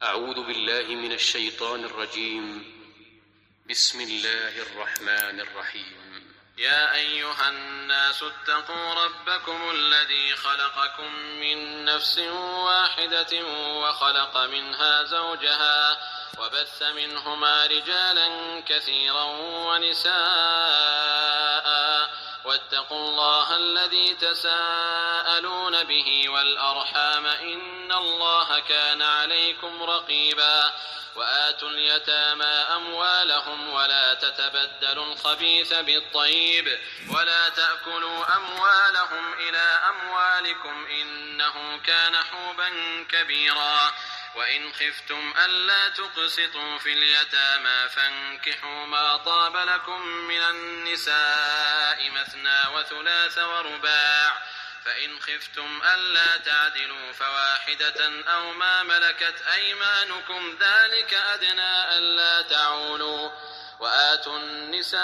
أعوذ بالله من الشيطان الرجيم. بسم الله الرحمن الرحيم. يا أيها الناس اتقوا ربكم الذي خلقكم من نفس واحدة وخلق منها زوجها وبث منهما رجالا كثيرا ونساء، واتقوا الله الذي تساءلون به والأرحام إن الله كان عليكم رقيبا. وآتوا اليتامى أموالهم ولا تتبدلوا الخبيث بالطيب ولا تأكلوا أموالهم إلى أموالكم إنه كان حوبا كبيرا. وإن خفتم ألا تقسطوا في اليتامى فانكحوا ما طاب لكم من النساء مثنى وثلاث ورباع، فإن خفتم ألا تعدلوا فواحدة أو ما ملكت أيمانكم ذلك أدنى ألا تعولوا. وآتوا النساء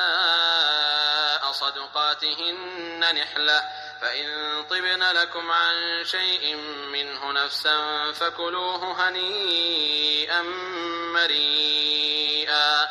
صدقاتهن نحلة، فإن طبن لكم عن شيء منه نفسا فكلوه هنيئا مريئا.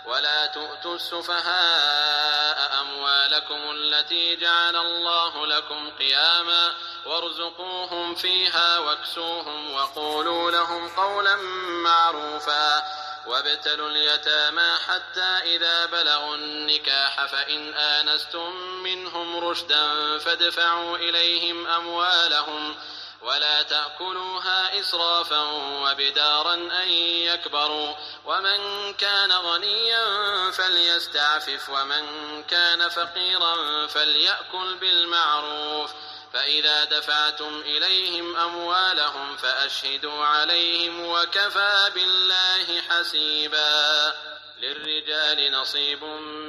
ولا تؤتوا السفهاء أموالكم التي جعل الله لكم قياما وارزقوهم فيها واكسوهم وقولوا لهم قولا معروفا. وابتلوا اليتامى حتى إذا بلغوا النكاح فإن آنستم منهم رشدا فادفعوا إليهم أموالهم ولا تأكلوها إسرافا وبدارا أن يكبروا. ومن كان غنيا فليستعفف ومن كان فقيرا فليأكل بالمعروف. فإذا دفعتم إليهم أموالهم فأشهدوا عليهم وكفى بالله حسيبا. للرجال نصيب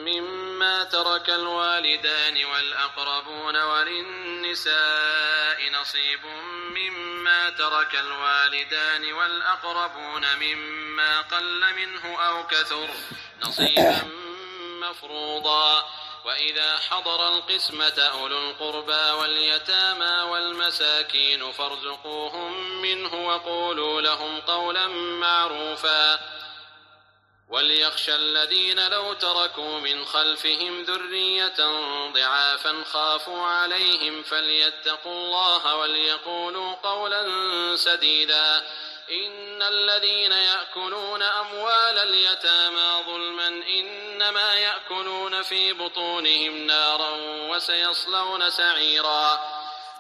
مما ترك الوالدان والأقربون وللنساء نصيب مما ترك الوالدان والأقربون مما قل منه أو كثر نصيبا مفروضا. وإذا حضر القسمة أولو القربى واليتامى والمساكين فارزقوهم منه وقولوا لهم قولا معروفا. وليخشى الذين لو تركوا من خلفهم ذرية ضعافا خافوا عليهم فليتقوا الله وليقولوا قولا سديدا. إن الذين يأكلون أموال اليتامى ظلما إنما يأكلون في بطونهم نارا وسيصلون سعيرا.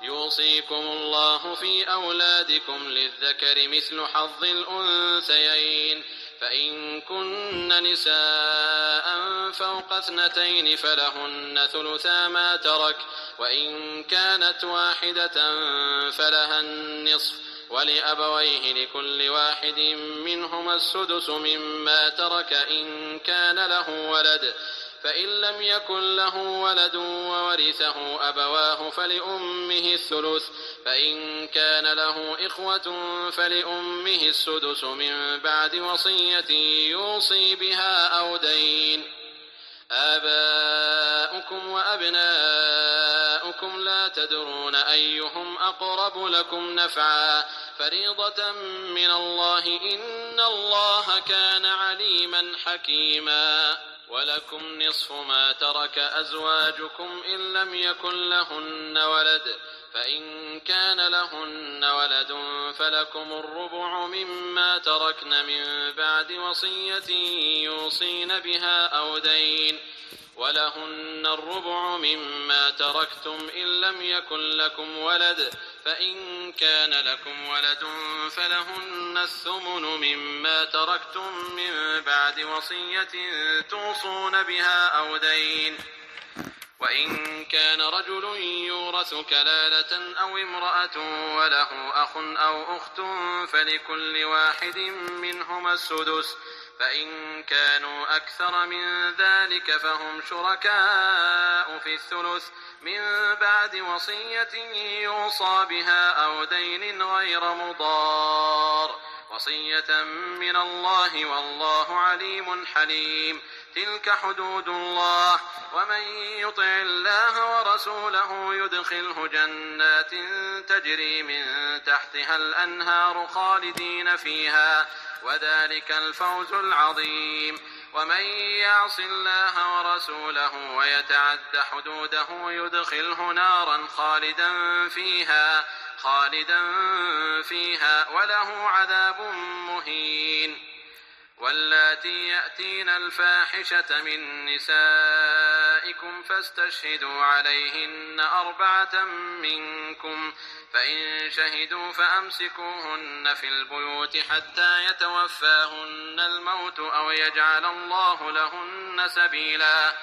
يوصيكم الله في أولادكم للذكر مثل حظ الأنثيين، فإن كن نساء فوق 2 فلهن ثلثا ما ترك، وإن كانت واحدة فلها النصف، ولأبويه لكل واحد منهما السدس مما ترك إن كان له ولد، فإن لم يكن له ولد وورثه أبواه فلأمه الثلث، فإن كان له إخوة فلأمه السدس من بعد وصية يوصي بها أو دين. آباؤكم وأبناؤكم لا تدرون أيهم أقرب لكم نفعا فريضة من الله إن الله كان عليما حكيما. ولكم نصف ما ترك أزواجكم إن لم يكن لهن ولد، فإن كان لهن ولد فلكم الربع مما تركن من بعد وصية يوصين بها أو دين. ولهن الربع مما تركتم إن لم يكن لكم ولد، فإن كان لكم ولد فلهن الثمن مما تركتم من بعد وصية توصون بها أو دين. وإن كان رجل يورث كلالة أو امرأة وله أخ أو أخت فلكل واحد منهما السدس، فإن كانوا أكثر من ذلك فهم شركاء في الثلث من بعد وصية يوصى بها أو دين غير مضار، وصية من الله والله عليم حليم. تلك حدود الله ومن يطع الله ورسوله يدخله جنات تجري من تحتها الأنهار خالدين فيها وذلك الفوز العظيم ومن يعص الله ورسوله ويتعد حدوده يدخله نارا خالدا فيها وله عذاب مهين واللاتي يأتين الفاحشة من نسائكم فاستشهدوا عليهن 4 منكم فإن شهدوا فأمسكوهن في البيوت حتى يتوفاهن الموت أو يجعل الله لهن سبيلا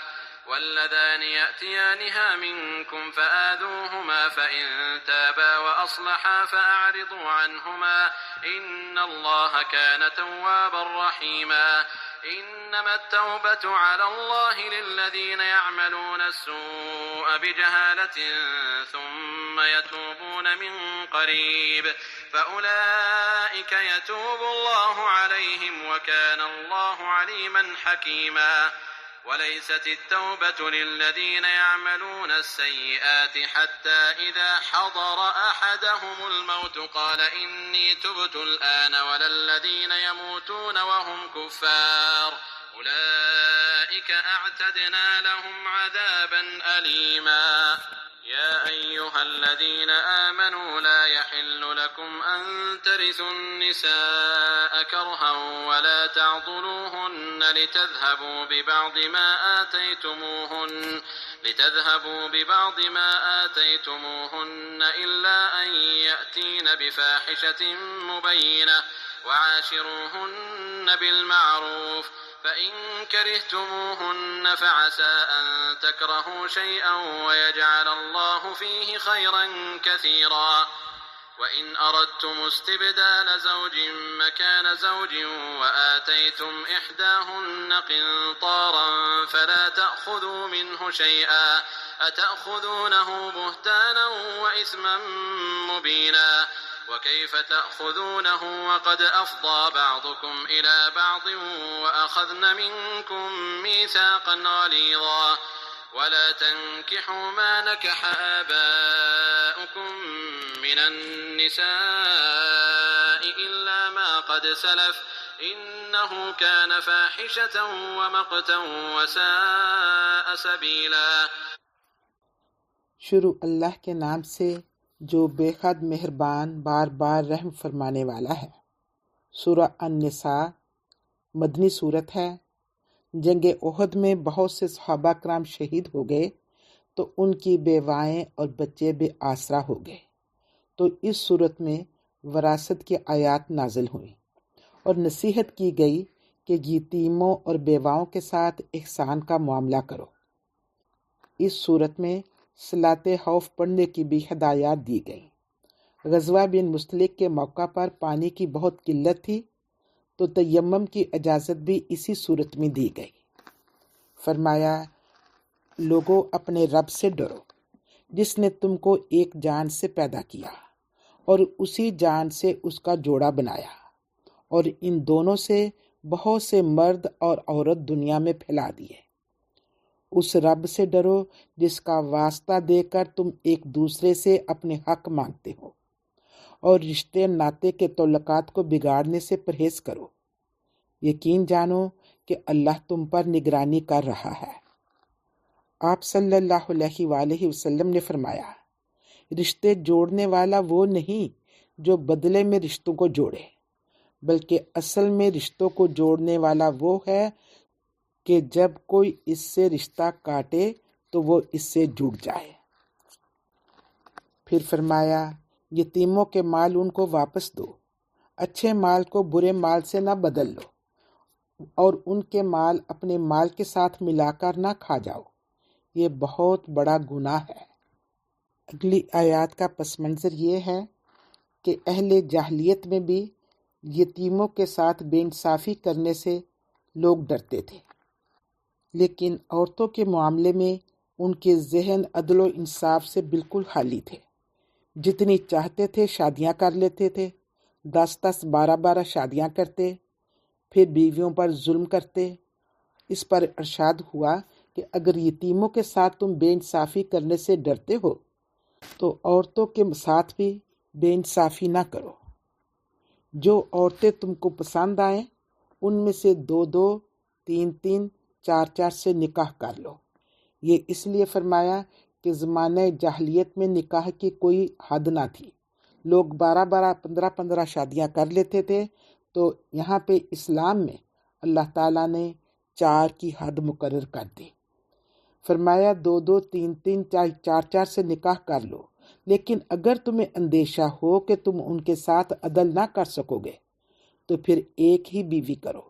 واللذان يأتيانها منكم فآذوهما فإن تابا وأصلحا فأعرضوا عنهما إن الله كان توابا رحيما إنما التوبة على الله للذين يعملون السوء بجهالة ثم يتوبون من قريب فأولئك يتوب الله عليهم وكان الله عليما حكيما وليست التوبة للذين يعملون السيئات حتى إذا حضر أحدهم الموت قال إني تبت الآن ولا الذين يموتون وهم كفار أولئك أعتدنا لهم عذابا أليما يا أيها الذين آمنوا لا يحل لكم أن ترثوا النساء كرها ولا تعضلوهن لتذهبوا ببعض ما آتيتموهن إلا أن يأتين بفاحشة مبينة وعاشروهن بالمعروف فإن كرهتموهن فعسى أن تكرهوا شيئا ويجعل الله فيه خيرا كثيرا وإن أردتم استبدال زوج مكان زوج وآتيتم إحداهن قنطارا فلا تأخذوا منه شيئا أتأخذونه بهتانا وإثما مبينا وكيف تأخذونه وقد أفضى بعضكم إلى بعض وأخذن منكم ميثاقا غليظا ولا تنكحوا ما نكح آباؤكم من النساء إلا ما قد سلف إنه كان فاحشة ومقتا وساء سبيلا. شروع اللہ کے نام سے جو بے حد مہربان بار بار رحم فرمانے والا ہے. سورہ النساء مدنی صورت ہے. جنگ احد میں بہت سے صحابہ کرام شہید ہو گئے تو ان کی بیوائیں اور بچے بے آسرا ہو گئے، تو اس صورت میں وراثت کی آیات نازل ہوئیں اور نصیحت کی گئی کہ یتیموں اور بیواؤں کے ساتھ احسان کا معاملہ کرو. اس صورت میں صلاۃ خوف پڑھنے کی بھی ہدایات دی گئیں. غزوہ بن مستلق کے موقع پر پانی کی بہت قلت تھی تو تیمم کی اجازت بھی اسی صورت میں دی گئی. فرمایا لوگوں اپنے رب سے ڈرو جس نے تم کو ایک جان سے پیدا کیا اور اسی جان سے اس کا جوڑا بنایا اور ان دونوں سے بہت سے مرد اور عورت دنیا میں پھیلا دیے. اس رب سے ڈرو جس کا واسطہ دے کر تم ایک دوسرے سے اپنے حق مانگتے ہو اور رشتے ناطے کے تعلقات کو بگاڑنے سے پرہیز کرو. یقین جانو کہ اللہ تم پر نگرانی کر رہا ہے. آپ صلی اللہ علیہ وآلہ وسلم نے فرمایا رشتے جوڑنے والا وہ نہیں جو بدلے میں رشتوں کو جوڑے، بلکہ اصل میں رشتوں کو جوڑنے والا وہ ہے کہ جب کوئی اس سے رشتہ کاٹے تو وہ اس سے جڑ جائے. پھر فرمایا یتیموں کے مال ان کو واپس دو، اچھے مال کو برے مال سے نہ بدل لو اور ان کے مال اپنے مال کے ساتھ ملا کر نہ کھا جاؤ، یہ بہت بڑا گناہ ہے. اگلی آیات کا پس منظر یہ ہے کہ اہل جاہلیت میں بھی یتیموں کے ساتھ بے انصافی کرنے سے لوگ ڈرتے تھے، لیکن عورتوں کے معاملے میں ان کے ذہن عدل و انصاف سے بالکل خالی تھے. جتنی چاہتے تھے شادیاں کر لیتے تھے، 10 12 شادیاں کرتے، پھر بیویوں پر ظلم کرتے. اس پر ارشاد ہوا کہ اگر یتیموں کے ساتھ تم بے انصافی کرنے سے ڈرتے ہو تو عورتوں کے ساتھ بھی بے انصافی نہ کرو۔ جو عورتیں تم کو پسند آئیں ان میں سے 2 3 4 سے نکاح کر لو۔ یہ اس لیے فرمایا کہ زمانہ جاہلیت میں نکاح کی کوئی حد نہ تھی، لوگ 15 شادیاں کر لیتے تھے، تو یہاں پہ اسلام میں اللہ تعالیٰ نے 4 کی حد مقرر کر دی۔ فرمایا 2 3 4 سے نکاح کر لو، لیکن اگر تمہیں اندیشہ ہو کہ تم ان کے ساتھ عدل نہ کر سکو گے تو پھر ایک ہی بیوی کرو،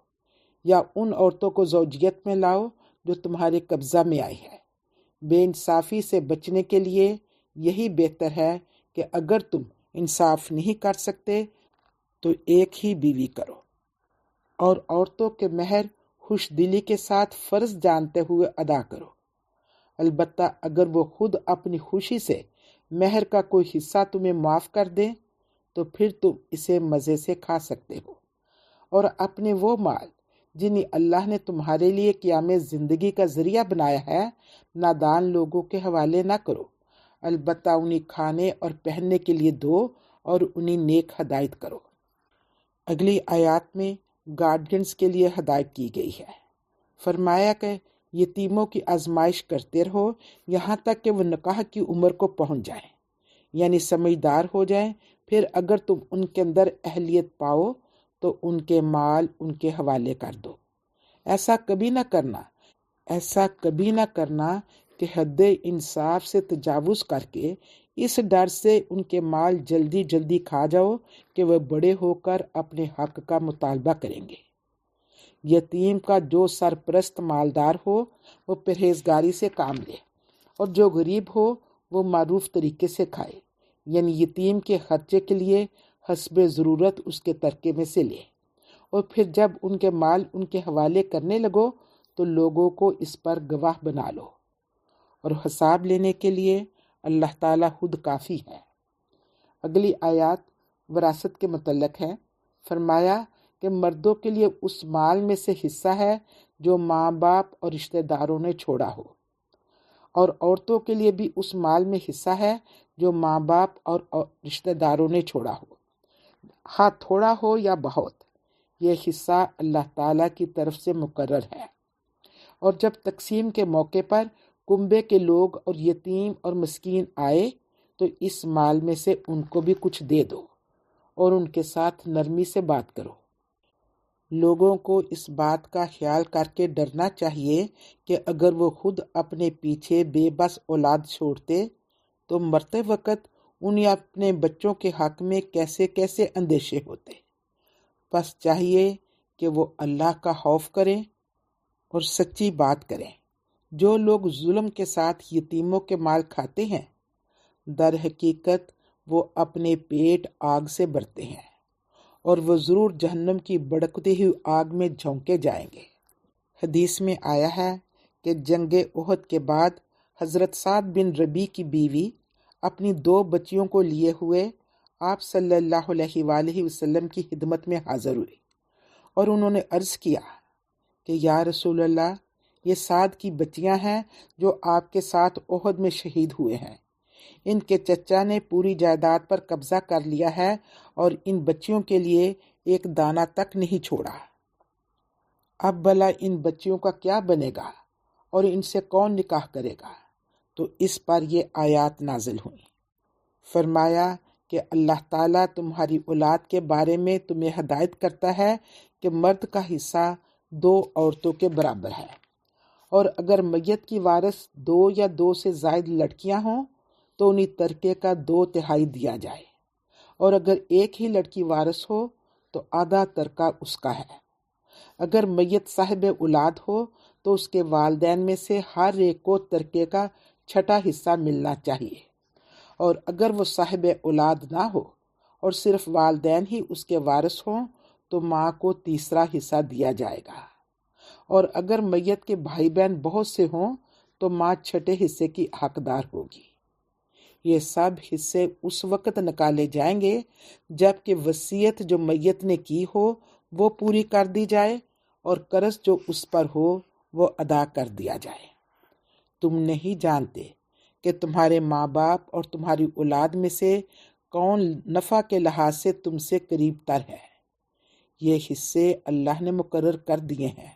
یا ان عورتوں کو زوجیت میں لاؤ جو تمہارے قبضہ میں آئی ہے۔ بے انصافی سے بچنے کے لیے یہی بہتر ہے کہ اگر تم انصاف نہیں کر سکتے تو ایک ہی بیوی کرو، اور عورتوں کے مہر خوش دلی کے ساتھ فرض جانتے ہوئے ادا کرو۔ البتہ اگر وہ خود اپنی خوشی سے مہر کا کوئی حصہ تمہیں معاف کر دیں تو پھر تم اسے مزے سے کھا سکتے ہو، اور اپنے وہ مال جنہیں اللہ نے تمہارے لیے قیام زندگی کا ذریعہ بنایا ہے نادان لوگوں کے حوالے نہ کرو، البتہ انہیں کھانے اور پہننے کے لیے دو اور انہیں نیک ہدایت کرو۔ اگلی آیات میں گارڈینز کے لیے ہدایت کی گئی ہے۔ فرمایا کہ یتیموں کی آزمائش کرتے رہو یہاں تک کہ وہ نکاح کی عمر کو پہنچ جائیں، یعنی سمجھدار ہو جائیں، پھر اگر تم ان کے اندر اہلیت پاؤ تو ان کے مال ان کے حوالے کر دو۔ ایسا کبھی نہ کرنا کہ حد انصاف سے تجاوز کر کے اس ڈر سے ان کے مال جلدی کھا جاؤ کہ وہ بڑے ہو کر اپنے حق کا مطالبہ کریں گے۔ یتیم کا جو سرپرست مالدار ہو وہ پرہیزگاری سے کام لے، اور جو غریب ہو وہ معروف طریقے سے کھائے، یعنی یتیم کے خرچے کے لیے حسب ضرورت اس کے ترکے میں سے لے، اور پھر جب ان کے مال ان کے حوالے کرنے لگو تو لوگوں کو اس پر گواہ بنا لو، اور حساب لینے کے لیے اللہ تعالیٰ خود کافی ہے۔ اگلی آیات وراثت کے متعلق ہے۔ فرمایا کہ مردوں کے لیے اس مال میں سے حصہ ہے جو ماں باپ اور رشتہ داروں نے چھوڑا ہو، اور عورتوں کے لیے بھی اس مال میں حصہ ہے جو ماں باپ اور رشتہ داروں نے چھوڑا ہو، ہاں تھوڑا ہو یا بہت، یہ حصہ اللہ تعالیٰ کی طرف سے مقرر ہے۔ اور جب تقسیم کے موقع پر کنبے کے لوگ اور یتیم اور مسکین آئے تو اس مال میں سے ان کو بھی کچھ دے دو، اور ان کے ساتھ نرمی سے بات کرو۔ لوگوں کو اس بات کا خیال کر کے ڈرنا چاہیے کہ اگر وہ خود اپنے پیچھے بے بس اولاد چھوڑتے تو مرتے وقت انہیں اپنے بچوں کے حق میں کیسے اندیشے ہوتے۔ بس چاہیے کہ وہ اللہ کا خوف کریں اور سچی بات کریں۔ جو لوگ ظلم کے ساتھ یتیموں کے مال کھاتے ہیں در حقیقت وہ اپنے پیٹ آگ سے بھرتے ہیں، اور وہ ضرور جہنم کی بھڑکتی ہوئی آگ میں جھونکے جائیں گے۔ حدیث میں آیا ہے کہ جنگ احد کے بعد حضرت سعد بن ربیع کی بیوی اپنی 2 بچیوں کو لیے ہوئے آپ صلی اللہ علیہ وآلہ وسلم کی خدمت میں حاضر ہوئی، اور انہوں نے عرض کیا کہ یا رسول اللہ، یہ سعد کی بچیاں ہیں جو آپ کے ساتھ احد میں شہید ہوئے ہیں۔ ان کے چچا نے پوری جائیداد پر قبضہ کر لیا ہے اور ان بچیوں کے لیے ایک دانہ تک نہیں چھوڑا۔ اب بھلا ان بچیوں کا کیا بنے گا اور ان سے کون نکاح کرے گا؟ تو اس پر یہ آیات نازل ہوئیں۔ فرمایا کہ اللہ تعالیٰ تمہاری اولاد کے بارے میں تمہیں ہدایت کرتا ہے کہ مرد کا حصہ 2 عورتوں کے برابر ہے، اور اگر میت کی وارث 2 یا 2 سے زائد لڑکیاں ہوں تو انہیں ترکے کا 2/3 دیا جائے، اور اگر ایک ہی لڑکی وارث ہو تو آدھا ترکہ اس کا ہے۔ اگر میت صاحب اولاد ہو تو اس کے والدین میں سے ہر ایک کو ترکے کا 6واں حصہ ملنا چاہیے، اور اگر وہ صاحب اولاد نہ ہو اور صرف والدین ہی اس کے وارث ہوں تو ماں کو 3واں حصہ دیا جائے گا، اور اگر میت کے بھائی بہن بہت سے ہوں تو ماں 6 حصے کی حقدار ہوگی۔ یہ سب حصے اس وقت نکالے جائیں گے جب کہ وصیت جو میت نے کی ہو وہ پوری کر دی جائے اور قرض جو اس پر ہو وہ ادا کر دیا جائے۔ تم نہیں جانتے کہ تمہارے ماں باپ اور تمہاری اولاد میں سے کون نفع کے لحاظ سے تم سے قریب تر ہے۔ یہ حصے اللہ نے مقرر کر دیے ہیں،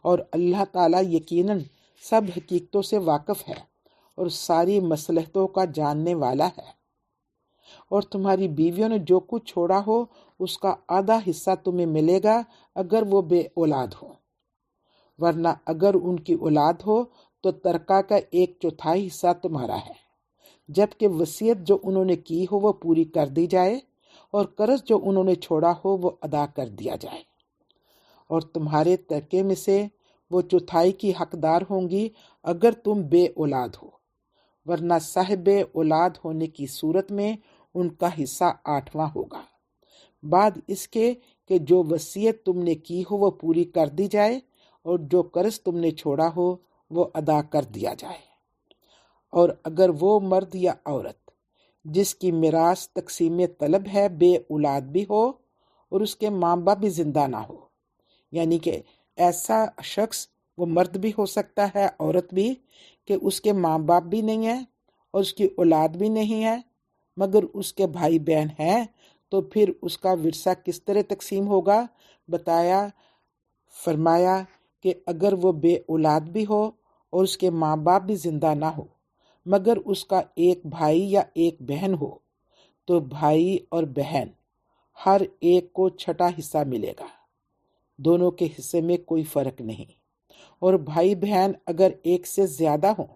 اور اللہ تعالیٰ یقیناً سب حقیقتوں سے واقف ہے اور ساری مصلحتوں کا جاننے والا ہے۔ اور تمہاری بیویوں نے جو کچھ چھوڑا ہو اس کا آدھا حصہ تمہیں ملے گا اگر وہ بے اولاد ہو، ورنہ اگر ان کی اولاد ہو تو ترکہ کا 1/4 حصہ تمہارا ہے، جبکہ وصیت جو انہوں نے کی ہو وہ پوری کر دی جائے اور قرض جو انہوں نے چھوڑا ہو وہ ادا کر دیا جائے۔ اور تمہارے ترکے میں سے وہ 1/4 کی حقدار ہوں گی اگر تم بے اولاد ہو، ورنہ صاحب اولاد ہونے کی صورت میں ان کا حصہ 8واں ہوگا، بعد اس کے کہ جو وصیت تم نے کی ہو وہ پوری کر دی جائے اور جو قرض تم نے چھوڑا ہو وہ ادا کر دیا جائے۔ اور اگر وہ مرد یا عورت جس کی میراث تقسیم طلب ہے بے اولاد بھی ہو اور اس کے ماں باپ بھی زندہ نہ ہو، یعنی کہ ایسا شخص، وہ مرد بھی ہو سکتا ہے عورت بھی، کہ اس کے ماں باپ بھی نہیں ہیں اور اس کی اولاد بھی نہیں ہے مگر اس کے بھائی بہن ہیں، تو پھر اس کا ورثہ کس طرح تقسیم ہوگا؟ فرمایا کہ اگر وہ بے اولاد بھی ہو اور اس کے ماں باپ بھی زندہ نہ ہو مگر اس کا ایک بھائی یا ایک بہن ہو، تو بھائی اور بہن ہر ایک کو 6واں حصہ ملے گا، دونوں کے حصے میں کوئی فرق نہیں۔ اور بھائی بہن اگر ایک سے زیادہ ہوں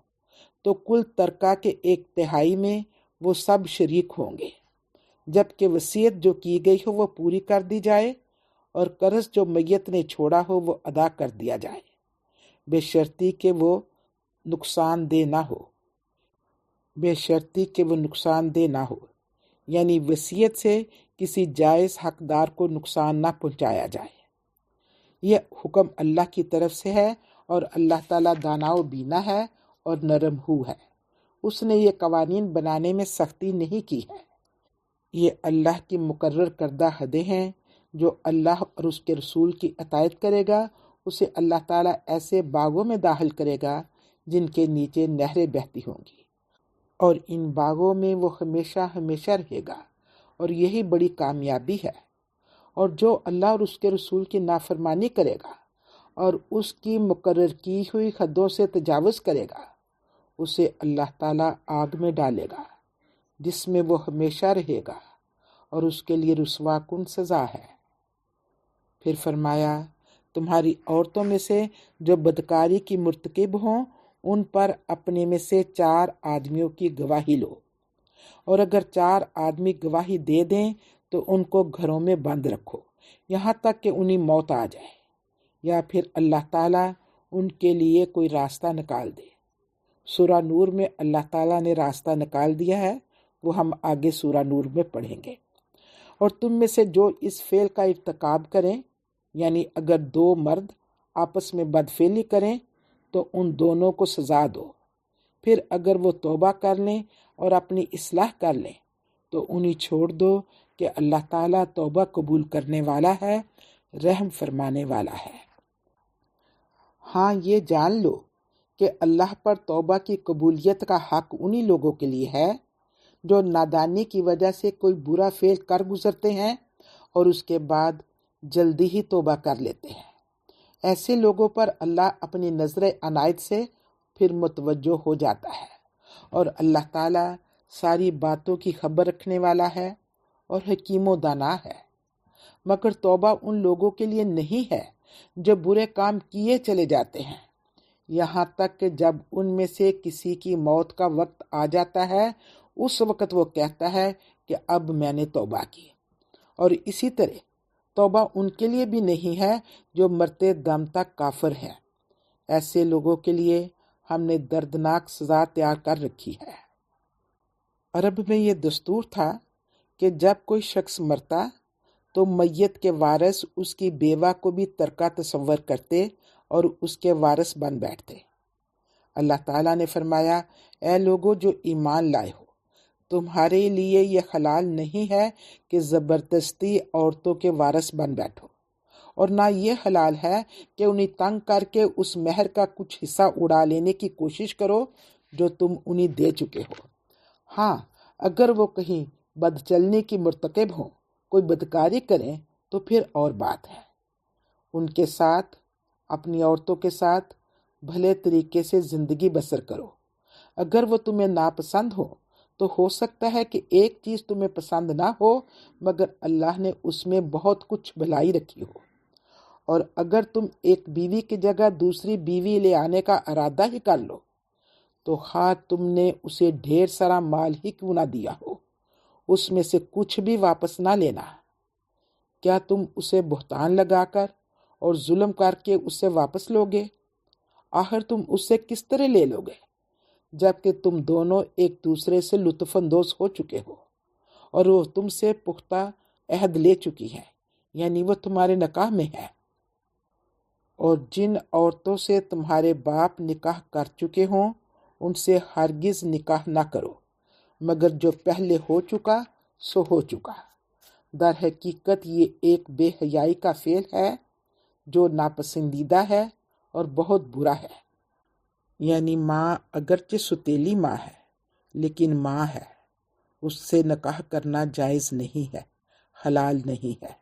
تو کل ترکہ کے 1/3 میں وہ سب شریک ہوں گے، جبکہ وصیت جو کی گئی ہو وہ پوری کر دی جائے اور قرض جو میت نے چھوڑا ہو وہ ادا کر دیا جائے، بے شرطی کہ وہ نقصان دہ نہ ہو، یعنی وصیت سے کسی جائز حقدار کو نقصان نہ پہنچایا جائے۔ یہ حکم اللہ کی طرف سے ہے اور اللہ تعالیٰ دانا و بینا ہے اور نرم ہو ہے۔ اس نے یہ قوانین بنانے میں سختی نہیں کی ہے۔ یہ اللہ کی مقرر کردہ حدیں ہیں۔ جو اللہ اور اس کے رسول کی اطاعت کرے گا اسے اللہ تعالیٰ ایسے باغوں میں داخل کرے گا جن کے نیچے نہریں بہتی ہوں گی، اور ان باغوں میں وہ ہمیشہ ہمیشہ رہے گا، اور یہی بڑی کامیابی ہے۔ اور جو اللہ اور اس کے رسول کی نافرمانی کرے گا اور اس کی مقرر کی ہوئی حدوں سے تجاوز کرے گا اسے اللہ تعالیٰ آگ میں ڈالے گا جس میں وہ ہمیشہ رہے گا، اور اس کے لیے رسوا کن سزا ہے۔ پھر فرمایا تمہاری عورتوں میں سے جو بدکاری کی مرتکب ہوں ان پر اپنے میں سے 4 آدمیوں کی گواہی لو، اور اگر 4 آدمی گواہی دے دیں تو ان کو گھروں میں بند رکھو یہاں تک کہ انہیں موت آ جائے، یا پھر اللہ تعالیٰ ان کے لیے کوئی راستہ نکال دے۔ سورہ نور میں اللہ تعالیٰ نے راستہ نکال دیا ہے، وہ ہم آگے سورہ نور میں پڑھیں گے۔ اور تم میں سے جو اس فعل کا ارتکاب کریں، یعنی اگر 2 مرد آپس میں بدفعلی کریں تو ان دونوں کو سزا دو، پھر اگر وہ توبہ کر لیں اور اپنی اصلاح کر لیں تو انہیں چھوڑ دو کہ اللہ تعالیٰ توبہ قبول کرنے والا ہے، رحم فرمانے والا ہے۔ ہاں یہ جان لو کہ اللہ پر توبہ کی قبولیت کا حق انہی لوگوں کے لیے ہے جو نادانی کی وجہ سے کوئی برا فعل کر گزرتے ہیں اور اس کے بعد جلدی ہی توبہ کر لیتے ہیں۔ ایسے لوگوں پر اللہ اپنی نظر عنایت سے پھر متوجہ ہو جاتا ہے، اور اللہ تعالیٰ ساری باتوں کی خبر رکھنے والا ہے اور حکیم و دانا ہے۔ مگر توبہ ان لوگوں کے لیے نہیں ہے جو برے کام کیے چلے جاتے ہیں، یہاں تک کہ جب ان میں سے کسی کی موت کا وقت آ جاتا ہے اس وقت وہ کہتا ہے کہ اب میں نے توبہ کی۔ اور اسی طرح توبہ ان کے لیے بھی نہیں ہے جو مرتے دم تک کافر ہیں۔ ایسے لوگوں کے لیے ہم نے دردناک سزا تیار کر رکھی ہے۔ عرب میں یہ دستور تھا کہ جب کوئی شخص مرتا تو میت کے وارث اس کی بیوہ کو بھی ترکہ تصور کرتے اور اس کے وارث بن بیٹھتے۔ اللہ تعالیٰ نے فرمایا اے لوگو جو ایمان لائے ہو، تمہارے لیے یہ حلال نہیں ہے کہ زبردستی عورتوں کے وارث بن بیٹھو، اور نہ یہ حلال ہے کہ انہیں تنگ کر کے اس مہر کا کچھ حصہ اڑا لینے کی کوشش کرو جو تم انہیں دے چکے ہو۔ ہاں، اگر وہ کہیں بد چلنے کی مرتکب ہوں، کوئی بدکاری کریں تو پھر اور بات ہے۔ ان کے ساتھ، اپنی عورتوں کے ساتھ بھلے طریقے سے زندگی بسر کرو۔ اگر وہ تمہیں ناپسند ہو تو ہو سکتا ہے کہ ایک چیز تمہیں پسند نہ ہو مگر اللہ نے اس میں بہت کچھ بھلائی رکھی ہو، اور اگر تم ایک بیوی کی جگہ دوسری بیوی لے آنے کا ارادہ ہی کر لو تو خواہ تم نے اسے ڈھیر سارا مال ہی کیوں نہ دیا ہو، اس میں سے کچھ بھی واپس نہ لینا۔ کیا تم اسے بہتان لگا کر اور ظلم کر کے اسے واپس لوگے؟ آخر تم اسے کس طرح لے لوگے جبکہ تم دونوں ایک دوسرے سے لطف اندوز ہو چکے ہو اور وہ تم سے پختہ عہد لے چکی ہے، یعنی وہ تمہارے نکاح میں ہے۔ اور جن عورتوں سے تمہارے باپ نکاح کر چکے ہوں ان سے ہرگز نکاح نہ کرو مگر جو پہلے ہو چکا سو ہو چکا۔ در حقیقت یہ ایک بے حیائی کا فعل ہے جو ناپسندیدہ ہے اور بہت برا ہے۔ یعنی ماں اگرچہ ستیلی ماں ہے لیکن ماں ہے، اس سے نکاح کرنا جائز نہیں ہے، حلال نہیں ہے۔